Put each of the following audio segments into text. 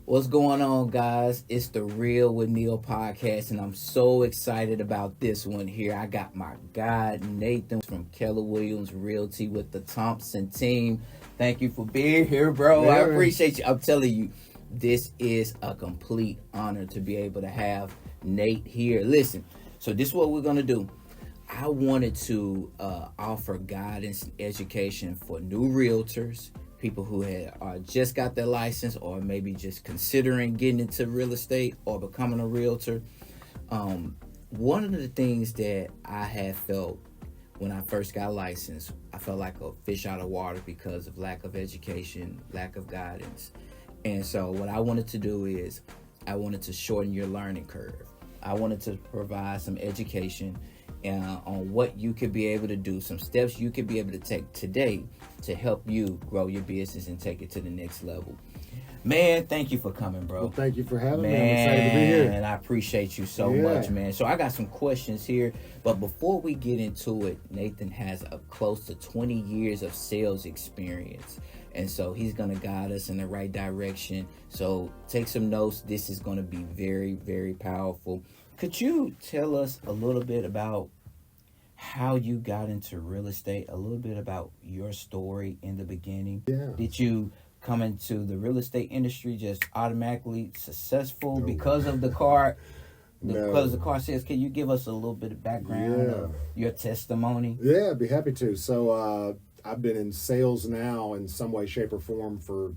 What's going on, guys? It's the Real with Neil podcast, and I'm so excited about this one here. I got my guy, Nathan from Keller Williams Realty with the Thompson team. Thank you for being here, bro. Yeah, I appreciate you. I'm telling you, this is a complete honor to be able to have Nate here. Listen, so this is what we're going to do. I wanted to offer guidance and education for new realtors, people who had just got their license or maybe just considering getting into real estate or becoming a realtor. One of the things that I had felt when I first got licensed, I felt like a fish out of water because of lack of education, lack of guidance. And so what I wanted to do is I wanted to shorten your learning curve. I wanted to provide some education on what you could be able to do, some steps you could be able to take today to help you grow your business and take it to the next level. Man, thank you for coming, bro. Well, thank you for having me. I'm excited to be here. And I appreciate you so much, man. So I got some questions here, but before we get into it, Nathan has a close to 20 years of sales experience. And so he's going to guide us in the right direction. So take some notes. This is going to be very, very powerful. Could you tell us a little bit about how you got into real estate, a little bit about your story in the beginning? Yeah. Did you come into the real estate industry just automatically successful because of the car? Because the car sales, can you give us a little bit of background of your testimony? Yeah, I'd be happy to. So I've been in sales now in some way, shape, or form for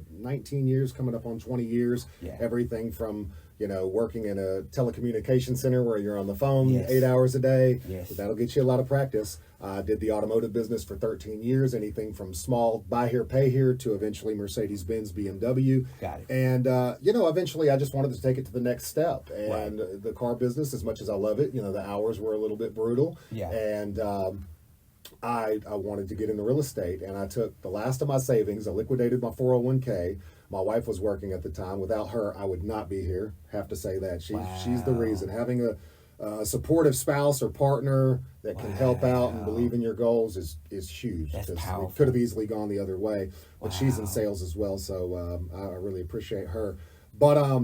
19 years, coming up on 20 years. Yeah. Everything from, working in a telecommunication center where you're on the phone 8 hours a day. Yes. That'll get you a lot of practice. Did the automotive business for 13 years, anything from small buy here, pay here to eventually Mercedes-Benz, BMW. Got it. And, eventually I just wanted to take it to the next step. And the car business, as much as I love it, the hours were a little bit brutal. Yeah. And I wanted to get into real estate, and I took the last of my savings. I liquidated my 401k. My wife was working at the time. Without her, I would not be here. Have to say that. She's the reason. Having a supportive spouse or partner that can help out and believe in your goals is huge. That's powerful. It could have easily gone the other way, but she's in sales as well, so I really appreciate her. But I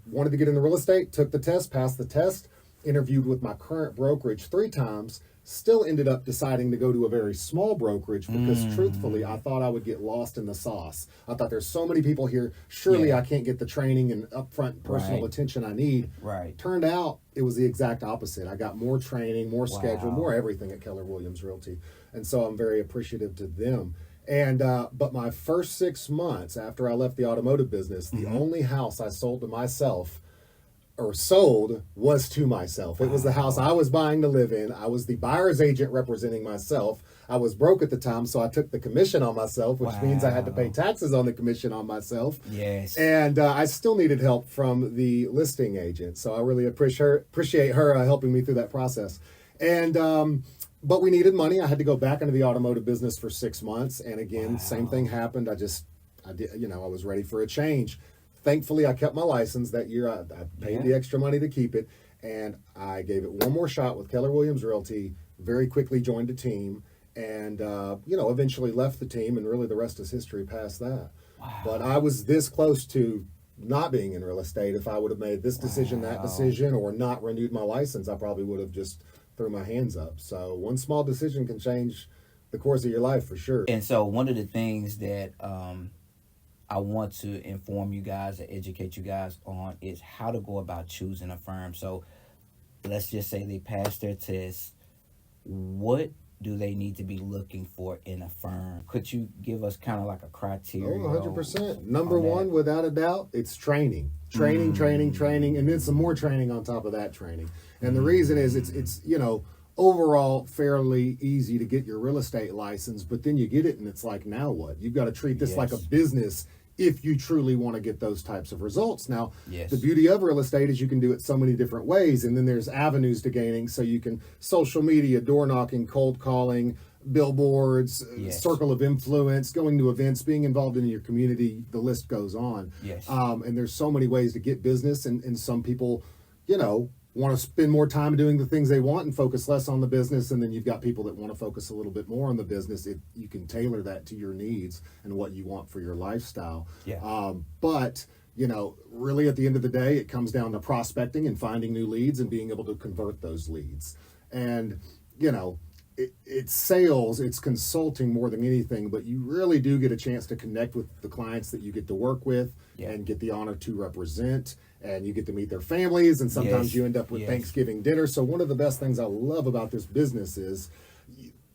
wanted to get into real estate. Took the test, passed the test. Interviewed with my current brokerage 3 times. Still ended up deciding to go to a very small brokerage because truthfully, I thought I would get lost in the sauce. I thought there's so many people here. Surely I can't get the training and upfront personal attention I need. Right. Turned out it was the exact opposite. I got more training, more schedule, more everything at Keller Williams Realty. And so I'm very appreciative to them. And but my first 6 months after I left the automotive business, the only house I sold to myself or sold was to myself. It was the house I was buying to live in. I was the buyer's agent representing myself. I was broke at the time, so I took the commission on myself, which means I had to pay taxes on the commission on myself. Yes. And I still needed help from the listing agent. So I really appreciate her helping me through that process. And but we needed money. I had to go back into the automotive business for 6 months. And again, same thing happened. I was ready for a change. Thankfully, I kept my license that year. I paid the extra money to keep it, and I gave it one more shot with Keller Williams Realty. Very quickly joined a team, and eventually left the team, and really the rest is history past that. Wow. But I was this close to not being in real estate. If I would have made this decision, that decision, or not renewed my license, I probably would have just threw my hands up. So one small decision can change the course of your life for sure. And so one of the things that I want to inform you guys or educate you guys on is how to go about choosing a firm. So let's just say they passed their test. What do they need to be looking for in a firm? Could you give us kind of like a criteria? 100%. Number one, without a doubt, it's training. Training, and then some more training on top of that training. And the reason is it's overall fairly easy to get your real estate license, but then you get it and it's like, now what? You've got to treat this like a business if you truly want to get those types of results. Now, the beauty of real estate is you can do it so many different ways, and then there's avenues to gaining. So you can social media, door knocking, cold calling, billboards, circle of influence, going to events, being involved in your community, the list goes on. And there's so many ways to get business, and some people, want to spend more time doing the things they want and focus less on the business, and then you've got people that want to focus a little bit more on the business. You can tailor that to your needs and what you want for your lifestyle. But really at the end of the day, it comes down to prospecting and finding new leads and being able to convert those leads. And it's sales, it's consulting more than anything, but you really do get a chance to connect with the clients that you get to work with and get the honor to represent, and you get to meet their families, and sometimes you end up with Thanksgiving dinner. So one of the best things I love about this business is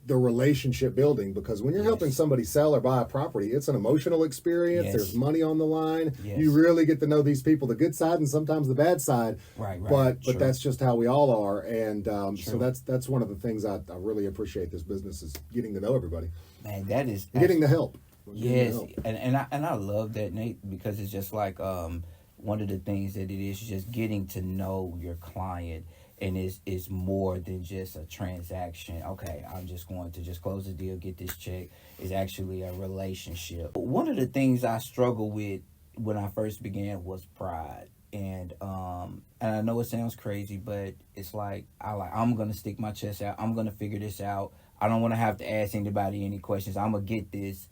the relationship building, because when you're helping somebody sell or buy a property, it's an emotional experience. There's money on the line. You really get to know these people, the good side and sometimes the bad side. But that's just how we all are. And so that's one of the things I really appreciate this business, is getting to know everybody. Man, that is getting the help. And I love that, Nate, because it's just like one of the things that it is just getting to know your client. And it's more than just a transaction. Okay, I'm just going to just close the deal, get this check. It's actually a relationship. One of the things I struggled with when I first began was pride. And I know it sounds crazy, but it's like I'm gonna stick my chest out. I'm gonna figure this out. I don't want to have to ask anybody any questions. I'm gonna get this.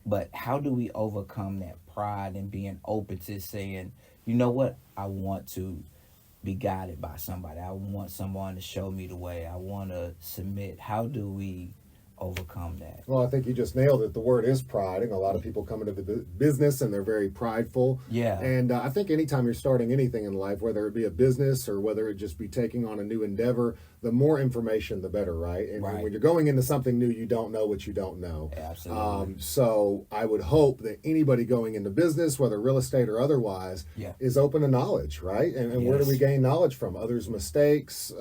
But how do we overcome that pride and being open to saying, you know what, I want to be guided by somebody. I want someone to show me the way. I want to submit. How do we overcome that? Well, I think you just nailed it. The word is pride, and a lot of people come into the business and they're very prideful. And I think anytime you're starting anything in life, whether it be a business or whether it just be taking on a new endeavor, the more information, the better, right? And when you're going into something new, you don't know what you don't know. Absolutely. So I would hope that anybody going into business, whether real estate or otherwise, is open to knowledge, right? And where do we gain knowledge from? Others' mistakes,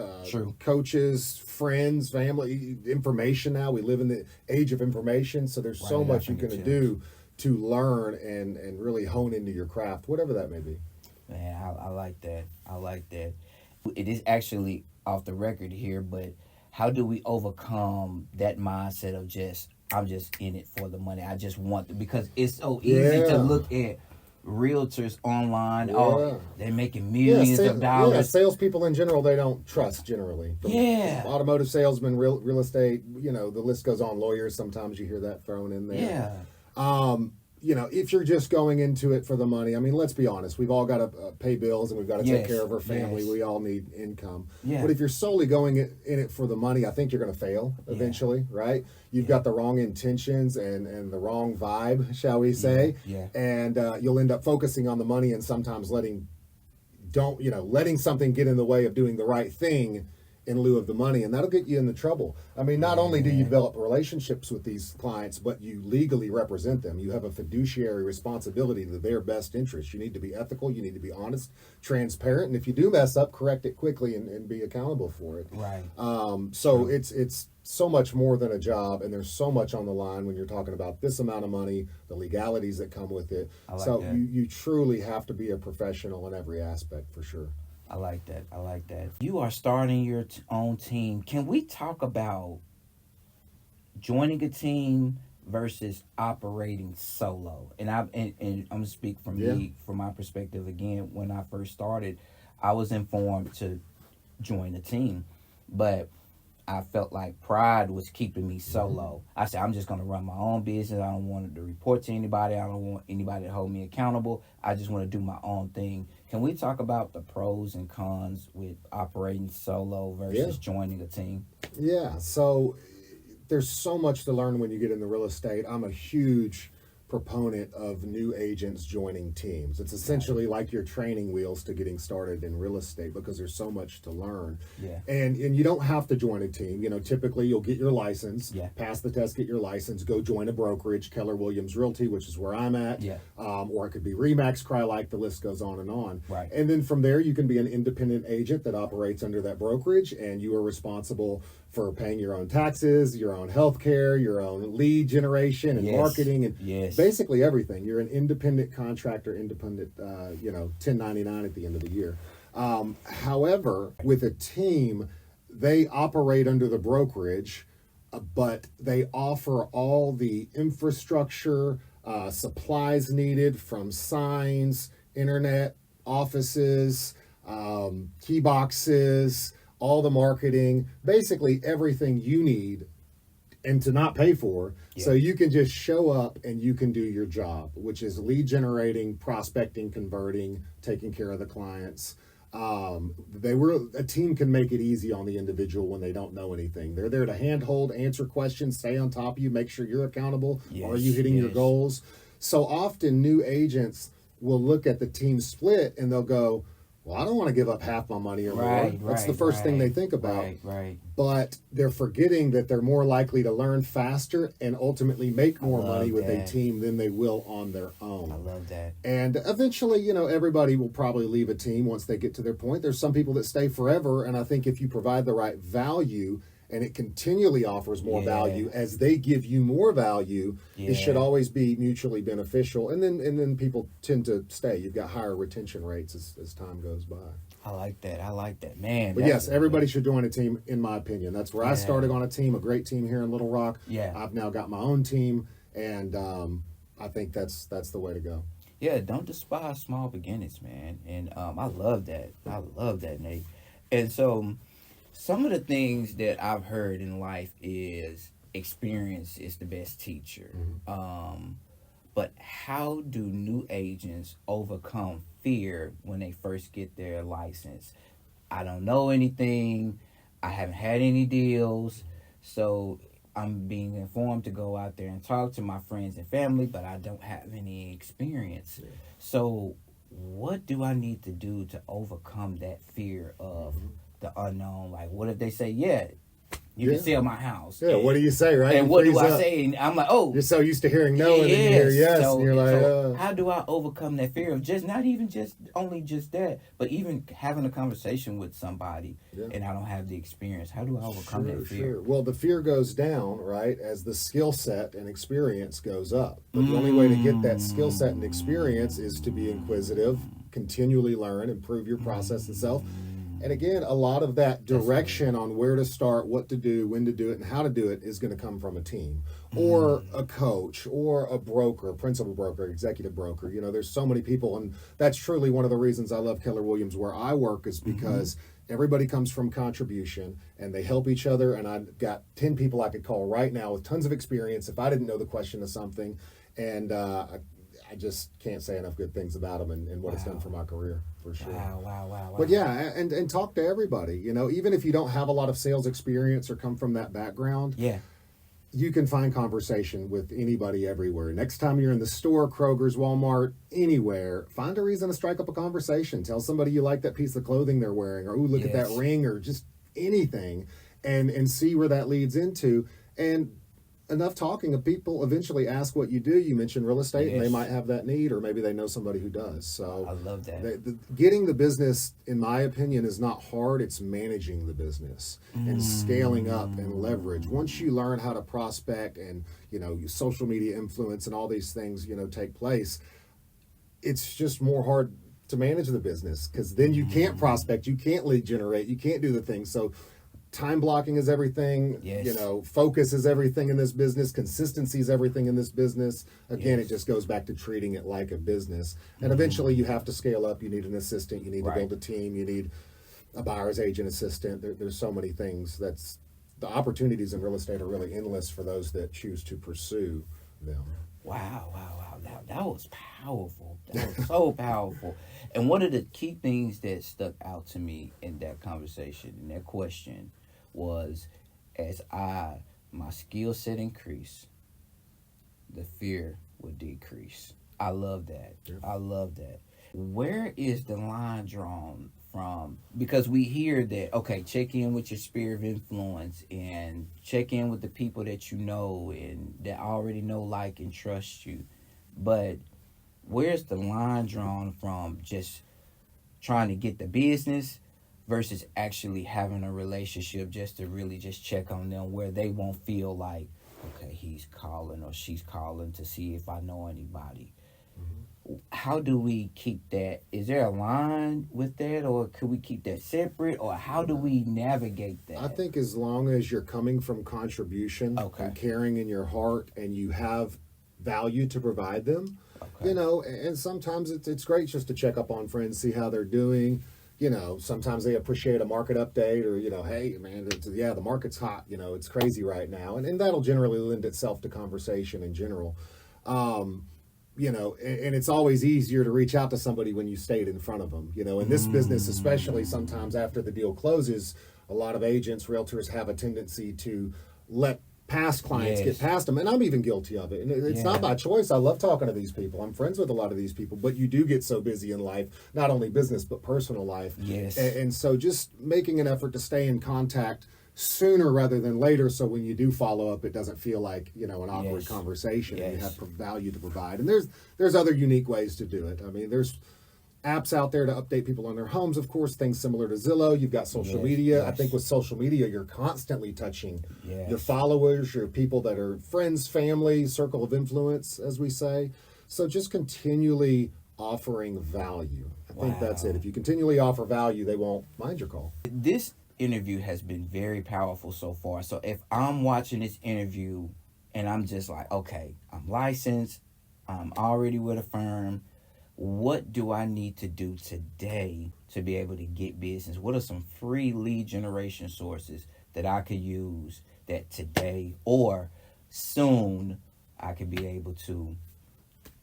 coaches, friends, family, information. Now we live in the age of information, so there's so much you can do to learn and really hone into your craft, whatever that may be. Man, I like that. I like that. It is actually off the record here, but how do we overcome that mindset of I'm just in it for the money? I just want to, because it's so easy to look at realtors online. Oh, they're making millions of dollars. Salespeople in general, they don't trust generally. Automotive salesmen, real estate, the list goes on. Lawyers, sometimes you hear that thrown in there. If you're just going into it for the money, I mean, let's be honest. We've all got to pay bills and we've got to take care of our family. We all need income. But if you're solely going in it for the money, I think you're going to fail eventually, right? You've got the wrong intentions and the wrong vibe, shall we say. And you'll end up focusing on the money and sometimes letting something get in the way of doing the right thing in lieu of the money, and that'll get you into trouble. I mean, not only do you develop relationships with these clients, but you legally represent them. You have a fiduciary responsibility to their best interest. You need to be ethical, you need to be honest, transparent, and if you do mess up, correct it quickly and be accountable for it. So it's so much more than a job, and there's so much on the line when you're talking about this amount of money, the legalities that come with it. You truly have to be a professional in every aspect, for sure. I like that. You are starting your own team. Can we talk about joining a team versus operating solo? And I'm gonna speak from my perspective again. When I first started, I was informed to join a team, but I felt like pride was keeping me solo. I said, I'm just going to run my own business. I don't want to report to anybody. I don't want anybody to hold me accountable. I just want to do my own thing. Can we talk about the pros and cons with operating solo versus joining a team? So there's so much to learn when you get into real estate. I'm a huge proponent of new agents joining teams. It's essentially like your training wheels to getting started in real estate, because there's so much to learn. And you don't have to join a team. Typically you'll get your license, pass the test, get your license, go join a brokerage, Keller Williams Realty, which is where I'm at, or it could be Remax, Crylike, the list goes on and on. And then from there you can be an independent agent that operates under that brokerage, and you are responsible for paying your own taxes, your own health care, your own lead generation and marketing, and basically everything. You're an independent contractor, independent, 1099 at the end of the year. However, with a team, they operate under the brokerage, but they offer all the infrastructure, supplies needed, from signs, internet, offices, key boxes, all the marketing, basically everything you need and to not pay for. Yeah. So you can just show up and you can do your job, which is lead generating, prospecting, converting, taking care of the clients. A team can make it easy on the individual when they don't know anything. They're there to handhold, answer questions, stay on top of you, make sure you're accountable. Yes, Are you hitting your goals? So often new agents will look at the team split and they'll go, well, I don't want to give up half my money or more. That's the first thing they think about. Right. But they're forgetting that they're more likely to learn faster and ultimately make more money with a team than they will on their own. I love that. And eventually, everybody will probably leave a team once they get to their point. There's some people that stay forever. And I think if you provide the right value and it continually offers more value as they give you more value, it should always be mutually beneficial. And then people tend to stay. You've got higher retention rates as time goes by. I like that, man. But yes, everybody should join a team, in my opinion. That's where I started on a team, a great team here in Little Rock. Yeah. I've now got my own team, and I think that's the way to go. Yeah, don't despise small beginnings, man. And I love that, Nate. And so some of the things that I've heard in life is experience is the best teacher. Mm-hmm. But how do new agents overcome fear when they first get their license? I don't know anything. I haven't had any deals. So I'm being informed to go out there and talk to my friends and family, but I don't have any experience. Yeah. So what do I need to do to overcome that fear of the unknown? Like, what if they say, you can sell my house? Yeah, what do you say, right? And what do I say? And I'm like, you're so used to hearing no, and then you hear yes, and you're like, how do I overcome that fear of not even only that, but even having a conversation with somebody and I don't have the experience? How do I overcome that fear? Sure. Well, the fear goes down, right, as the skill set and experience goes up. But the only way to get that skill set and experience is to be inquisitive, continually learn, improve your process itself. And again, a lot of that direction on where to start, what to do, when to do it, and how to do it is going to come from a team or a coach or a broker, principal broker, executive broker. There's so many people, and that's truly one of the reasons I love Keller Williams where I work is because everybody comes from contribution and they help each other. And I've got 10 people I could call right now with tons of experience if I didn't know the question of something. And I just can't say enough good things about them and what it's done for my career, for sure. Wow. But yeah, and talk to everybody. Even if you don't have a lot of sales experience or come from that background, you can find conversation with anybody everywhere. Next time you're in the store, Kroger's, Walmart, anywhere, find a reason to strike up a conversation. Tell somebody you like that piece of clothing they're wearing, or ooh, look at that ring, or just anything, and see where that leads into. And enough talking of people eventually ask what you do. You mentioned real estate, and they might have that need, or maybe they know somebody who does. So I love that. Getting the business, in my opinion, is not hard. It's managing the business and scaling up and leverage. Once you learn how to prospect and social media influence and all these things take place, it's just more hard to manage the business because then you can't prospect, you can't lead generate, you can't do the things. So time blocking is everything. Focus is everything in this business. Consistency is everything in this business. Again, it just goes back to treating it like a business. And eventually you have to scale up. You need an assistant. You need to build a team. You need a buyer's agent assistant. There's so many things. The opportunities in real estate are really endless for those that choose to pursue them. Wow. That was powerful. That was so powerful. And one of the key things that stuck out to me in that conversation, in that question, was as my skill set increased, the fear would decrease. I love that. I love that. Where is the line drawn from? Because we hear that, okay, check in with your sphere of influence and check in with the people that you know and that already know, like, and trust you. But where's the line drawn from just trying to get the business versus actually having a relationship just to really just check on them where they won't feel like, okay, he's calling or she's calling to see if I know anybody. How do we keep that? Is there a line with that, or could we keep that separate, or how do we navigate that? I think as long as you're coming from contribution and caring in your heart and you have value to provide them, and sometimes it's great just to check up on friends, see how they're doing, Sometimes they appreciate a market update or, hey, man, the market's hot. It's crazy right now. And that'll generally lend itself to conversation in general. And it's always easier to reach out to somebody when you stayed in front of them. In this business, especially sometimes after the deal closes, a lot of agents, realtors have a tendency to let past clients get past them, and I'm even guilty of it. And it's not by choice. I love talking to these people. I'm friends with a lot of these people, but you do get so busy in life, not only business but personal life. Yes. And so just making an effort to stay in contact sooner rather than later, so when you do follow up, it doesn't feel like an awkward conversation. And you have value to provide. And there's other unique ways to do it. I mean, there's apps out there to update people on their homes, of course, things similar to Zillow. You've got social media. I think with social media, you're constantly touching your followers, your people that are friends, family, circle of influence, as we say. So just continually offering value. I think that's it. If you continually offer value, they won't mind your call. This interview has been very powerful so far. So if I'm watching this interview and I'm just like, okay, I'm licensed, I'm already with a firm, what do I need to do today to be able to get business? What are some free lead generation sources that I could use that today or soon I could be able to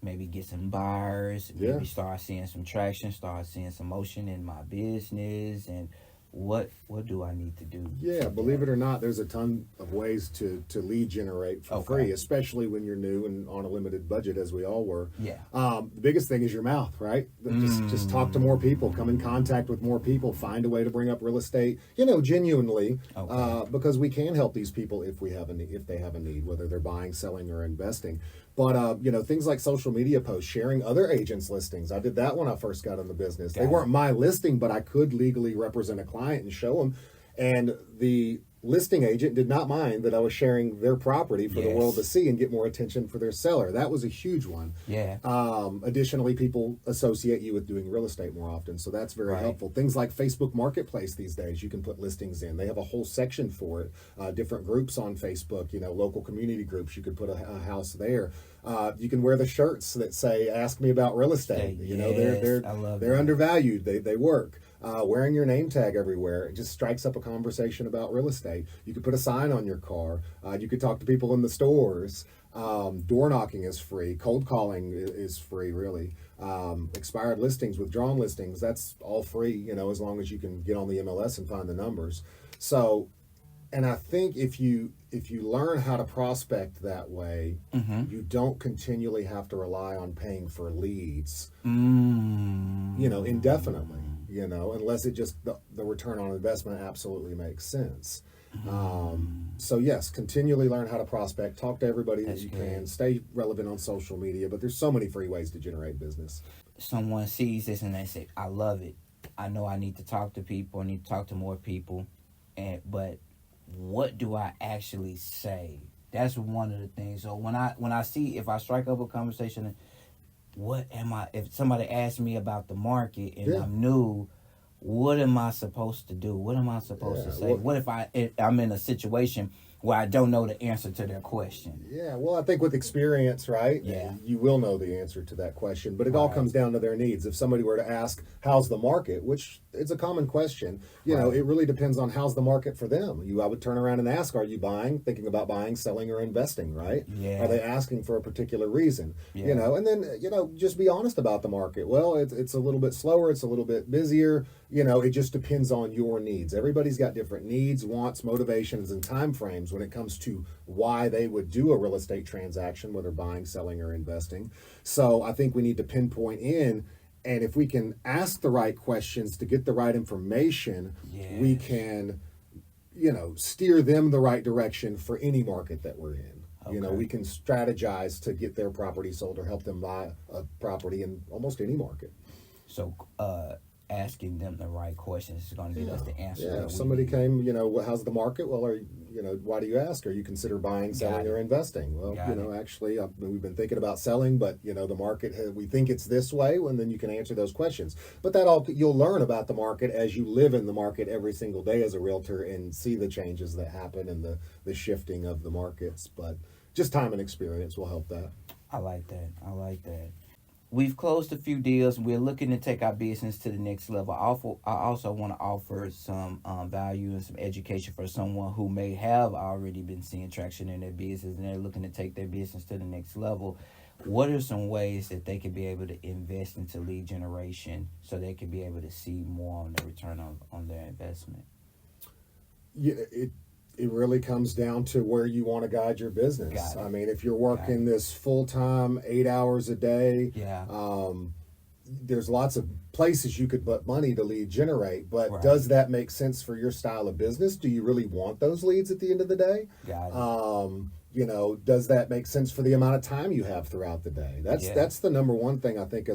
maybe get some buyers, maybe start seeing some traction, start seeing some motion in my business? And what do I need to do? Yeah, believe it or not, there's a ton of ways to lead generate for free, especially when you're new and on a limited budget, as we all were. Yeah. The biggest thing is your mouth, right? Just talk to more people, come in contact with more people, find a way to bring up real estate, genuinely, because we can help these people if they have a need, whether they're buying, selling, or investing. But, things like social media posts, sharing other agents' listings. I did that when I first got in the business. They weren't my listing, but I could legally represent a client and show them. And the listing agent did not mind that I was sharing their property for the world to see and get more attention for their seller. That was a huge one. Yeah. Additionally, people associate you with doing real estate more often, so that's very helpful. Things like Facebook Marketplace these days, you can put listings in. They have a whole section for it. Different groups on Facebook, local community groups. You could put a house there. You can wear the shirts that say "Ask me about real estate." They're undervalued. They work. Wearing your name tag everywhere, it just strikes up a conversation about real estate. You could put a sign on your car. You could talk to people in the stores. Door knocking is free. Cold calling is free, really. Expired listings, withdrawn listings, that's all free, as long as you can get on the MLS and find the numbers. So, and I think if you learn how to prospect that way, you don't continually have to rely on paying for leads, indefinitely. Unless it just the return on investment absolutely makes sense. So yes, continually learn how to prospect, talk to everybody that you can, stay relevant on social media, but there's so many free ways to generate business. Someone sees this and they say, I love it. I know I need to talk to people, I need to talk to more people, but what do I actually say? That's one of the things. So when I see, if I strike up a conversation, if somebody asks me about the market and I'm new, what am I supposed to do? What am I supposed to say? What if I'm in a situation where I don't know the answer to their question? Yeah, well, I think with experience, right? Yeah. You will know the answer to that question, but it all comes down to their needs. If somebody were to ask, how's the market, which is a common question, it really depends on how's the market for them. I would turn around and ask, are you thinking about buying, selling, or investing, right? Yeah. Are they asking for a particular reason? And then, just be honest about the market. Well, it's a little bit slower, it's a little bit busier. It just depends on your needs. Everybody's got different needs, wants, motivations, and time frames when it comes to why they would do a real estate transaction, whether buying, selling, or investing. So I think we need to pinpoint in, and if we can ask the right questions to get the right information, we can, steer them the right direction for any market that we're in. We can strategize to get their property sold or help them buy a property in almost any market. So, asking them the right questions is going to get us the answer. Yeah, if somebody came, how's the market? Well, why do you ask? Are you consider buying, selling, or investing? Well, actually, we've been thinking about selling, but the market, we think it's this way. And then you can answer those questions. But you'll learn about the market as you live in the market every single day as a realtor and see the changes that happen and the shifting of the markets. But just time and experience will help that. I like that. we've closed a few deals. We're looking to take our business to the next level. I also want to offer some value and some education for someone who may have already been seeing traction in their business and they're looking to take their business to the next level. What are some ways that they could be able to invest into lead generation so they could be able to see more on the return on their investment? Yeah, it really comes down to where you want to guide your business. I mean, if you're working this full-time 8 hours a day, there's lots of places you could put money to lead generate, but does that make sense for your style of business? Do you really want those leads at the end of the day? You know, does that make sense for the amount of time you have throughout the day? That's the number one thing I think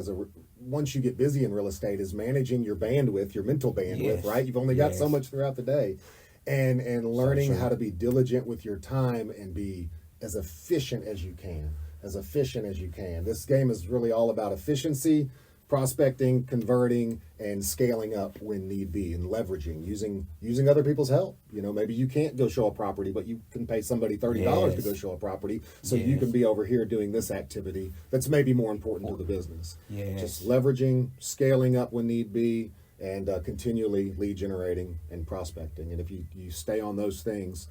once you get busy in real estate is managing your bandwidth, your mental bandwidth, right? You've only got so much throughout the day. And learning how to be diligent with your time and be as efficient as you can. This game is really all about efficiency, prospecting, converting, and scaling up when need be, and leveraging, using other people's help. You know, maybe you can't go show a property, but you can pay somebody $30 to go show a property, so you can be over here doing this activity that's maybe more important to the business. Just leveraging, scaling up when need be, and continually lead generating and prospecting. And if you stay on those things,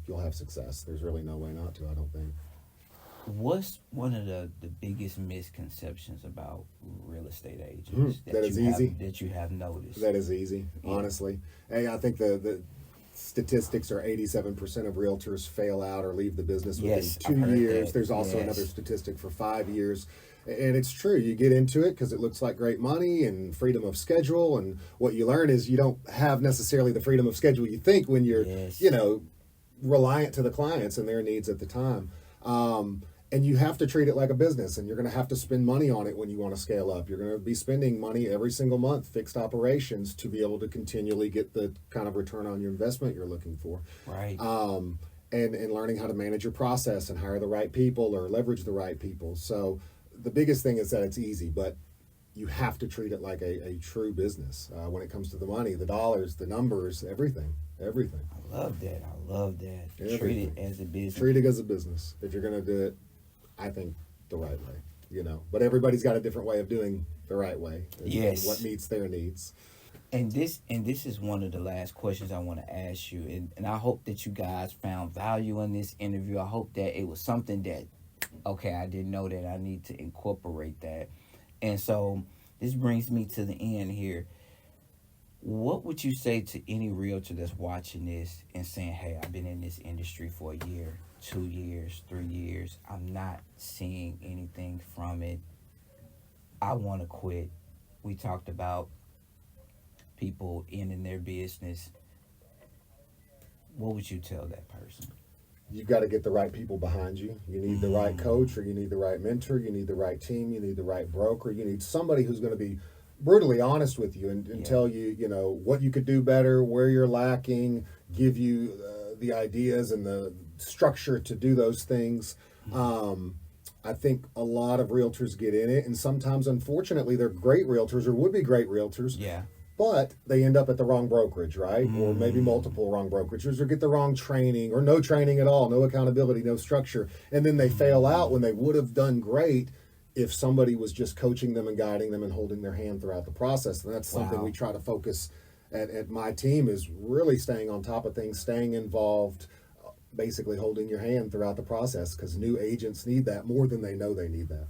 you'll have success. There's really no way not to, I don't think. What's one of the biggest misconceptions about real estate agents that you have noticed? That is easy, honestly. Hey, I think the statistics are 87% of realtors fail out or leave the business within 2 years. There's also another statistic for 5 years. And it's true. You get into it because it looks like great money and freedom of schedule. And what you learn is you don't have necessarily the freedom of schedule you think when you're, you know, reliant to the clients and their needs at the time. And you have to treat it like a business, and you're going to have to spend money on it when you want to scale up. You're going to be spending money every single month, fixed operations, to be able to continually get the kind of return on your investment you're looking for. Right. And learning how to manage your process and hire the right people or leverage the right people. So the biggest thing is that it's easy, but you have to treat it like a true business when it comes to the money, the dollars, the numbers, everything. I love that. Everything. Treat it as a business. Treat it as a business. If you're going to do it, I think the right way, you know. But everybody's got a different way of doing the right way. And what meets their needs. And this is one of the last questions I want to ask you. And I hope that you guys found value in this interview. I hope that it was something that, okay, I didn't know that I need to incorporate that. And so this brings me to the end here. What would you say to any realtor that's watching this and saying, hey, I've been in this industry for a year, 2 years, 3 years. I'm not seeing anything from it. I want to quit. We talked about people ending their business. What would you tell that person? You've got to get the right people behind you. You need the right coach, or you need the right mentor. You need the right team. You need the right broker. You need somebody who's going to be brutally honest with you and tell you, you know, what you could do better, where you're lacking, give you the ideas and the structure to do those things. I think a lot of realtors get in it, and sometimes, unfortunately, they're great realtors or would be great realtors. But they end up at the wrong brokerage, right? Or maybe multiple wrong brokerages, or get the wrong training, or no training at all, no accountability, no structure. And then they fail out when they would have done great if somebody was just coaching them and guiding them and holding their hand throughout the process. And that's something we try to focus at my team, is really staying on top of things, staying involved, basically holding your hand throughout the process, because new agents need that more than they know they need that.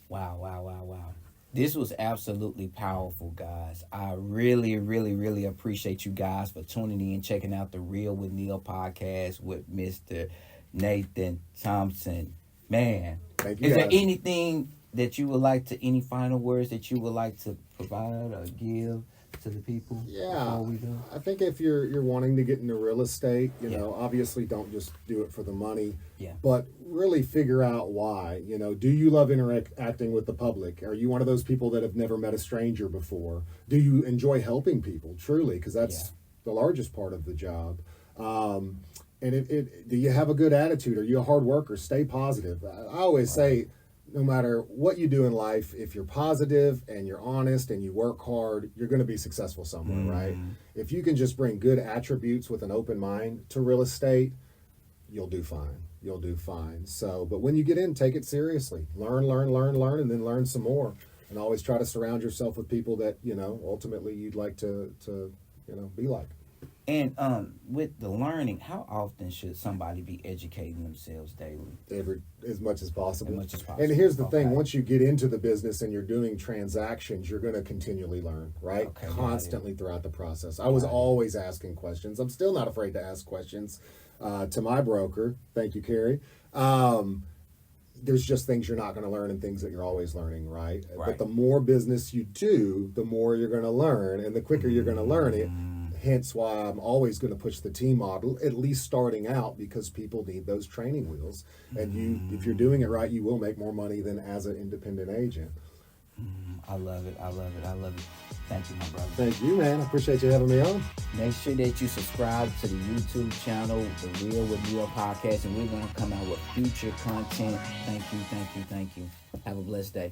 Wow. This was absolutely powerful, guys. I really, really, really appreciate you guys for tuning in, checking out the Real with Neil podcast with Mr. Nathan Thompson. Man, thank you, is there guys. anything that you would like to, any final words that you would like to provide or give to the people before we go? I think if you're wanting to get into real estate, you know, obviously don't just do it for the money, but really figure out why. You know, do you love interacting with the public? Are you one of those people that have never met a stranger before? Do you enjoy helping people, truly? Because that's the largest part of the job. And do you have a good attitude? Are you a hard worker? Stay positive. I always say, no matter what you do in life, if you're positive and you're honest and you work hard, you're going to be successful somewhere, right? If you can just bring good attributes with an open mind to real estate, you'll do fine. you'll do fine. So, but when you get in, take it seriously. Learn, and then learn some more. And always try to surround yourself with people that, ultimately you'd like to be like. And with the learning, how often should somebody be educating themselves daily? As much as possible. As much as possible. And here's the thing: once you get into the business and you're doing transactions, you're going to continually learn, right? Okay, Constantly throughout the process. I was always asking questions. I'm still not afraid to ask questions to my broker. Thank you, Carrie. There's just things you're not going to learn and things that you're always learning, right? But the more business you do, the more you're going to learn, and the quicker you're going to learn it. Hence why I'm always going to push the team model, at least starting out, because people need those training wheels. And if you're doing it right, you will make more money than as an independent agent. I love it. Thank you, my brother. Thank you, man. I appreciate you having me on. Make sure that you subscribe to the YouTube channel, The Real with Real Podcast, and we're going to come out with future content. Thank you. Have a blessed day.